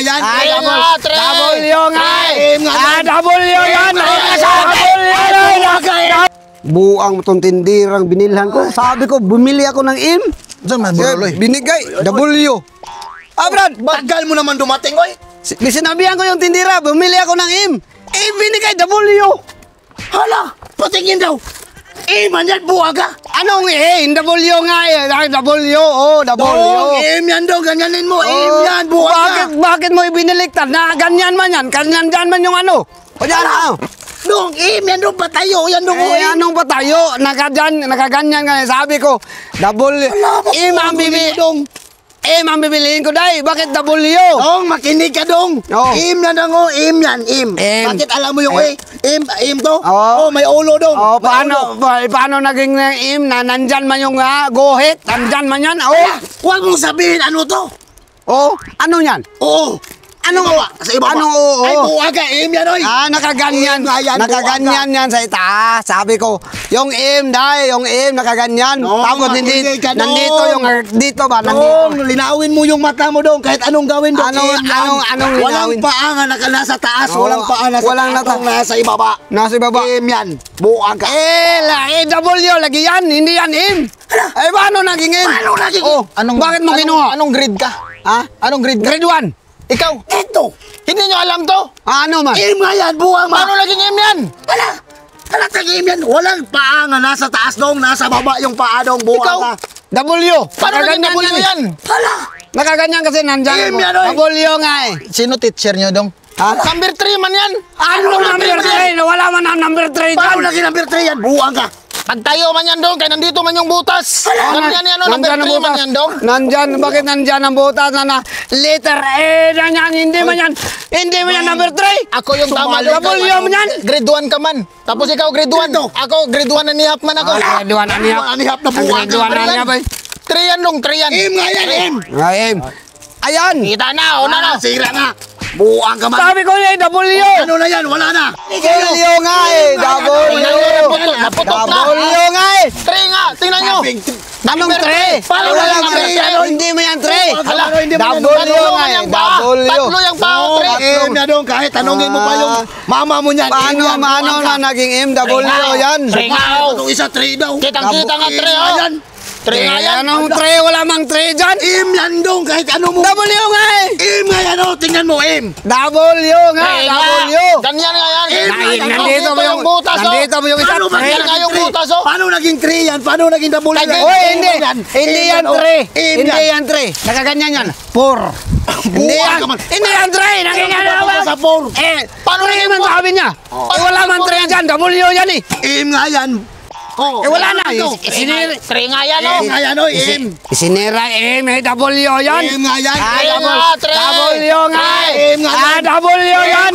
yan. W nga. W yan. Buang itong tindirang binilhan ko. Sabi ko, bumili ako ng im. Binigay, W. Brad, Tagal mo naman dumating, oy. sinabihan ko yung tindira, bumili ako ng im. Binigay, W. Hala, patingin daw. Man yan, buwaga. Anong W nga W, W. Yan daw, ganyanin mo. Yan, buwaga. Bakit mo ibiniliktad na ganyan man yan? Nandyan man yung ano? O dyan, Dong, yan daw patayo. Yan daw, anong pa tayo? Nakaganyan ka. Sabi ko, W. Ang bibiliin ko, day. Bakit W? Dong, makinig ka, Dong. Yan daw, yan. Bakit alam mo yung im to? May ulo, Dong. Paano naging im na nandyan man yung gohit? Nandyan man yan? Huwag mong sabihin ano to. Ano yan? Anong sa ibaba? Ay, buwaga, yan, oy. Nakaganyan. Nakaganyan yan sa itaas. Sabi ko, yung day, yung nakaganyan. Tapos nandito yung dito ba? Dong, linawin mo yung mata mo, Dong. Kahit anong gawin, Dong. Anong walang paa nga nasa taas. Walang paa nasa ibaba. Nasa ibaba. Yan. Buwaga. W, lagi yan. Hindi yan paano naging im? Bakit mo kinuha? Anong grade ka? Anong grade ka? Grade 1. Ikaw? Ito. Hindi nyo alam to? Ano man? Im nga yan, buwang Paano naging im yan? Wala tagim yan. Walang paa nga nasa taas, Dong. Nasa baba yung paa, Dong. Buwang ka. W. Paano naging W yan? Nakaganyan kasi nandyan. W nga Sino teacher nyo, Dong? Number 3 man yan. Ano number 3? Wala man ang number 3 dyan. Paano naging number 3 yan? Buwang ka. Pagtayo man yan, Dong. Kaya nandito man yung butas. Ganyan yan, number 3 man yan, Dong. Bakit nandyan ang butas na letter na yan? Hindi man yan number 3. Ako yung tama, Dong. W man yan. Grade 1 ka man. Tapos ikaw grade 1. Ako grade 1 and a half man ako. Grade 1 and a half. Na buwang ka. Grade 1 and a half. 3 yan, Dong. 3 yan. Im nga yan, im. Ayan. Kita na, una na. Sira na. Buwang ka man. Sabi ko niya, W. Ano na yan? Wala na. W nga Naputok na. W nga 3 nga. Tingnan nyo. Anong 3? Paano Walang number 3. Hindi mo yan 3. Hindi mo yan. W nga Tatlo yung pao, 3. Im na, Dong. Kahit tanongin mo pa yung mama mo niyan. Paano na naging M? W yan. 3 nga, Itong isa, 3 daw. Kitang-kita nga 3, oh. 3 nga yan. Anong 3? Wala mang 3 dyan. Im yan, Dong. Kahit ano mo. W nga Im nga yan, oh. Tingnan mo, im. W nga. W. Ganyan nga yan. Nandito mo yung butas, oh. Nandito mo yung isa. Yan nga yung butas, oh. Paano naging 3 yan? Paano naging W yan? Hindi. Hindi yan 3. Hindi yan 3. Nakaganyan yan. 4. Hindi yan 3. Naging ano ba? Sa 4. Paano naging man sabi niya? Wala man 3 dyan. W yan Im nga yan. wala na. 3 nga yan, oh. Im nga yan, oh. Im. Isinira W yan. Im nga yan. W nga. Im nga yan. W yan.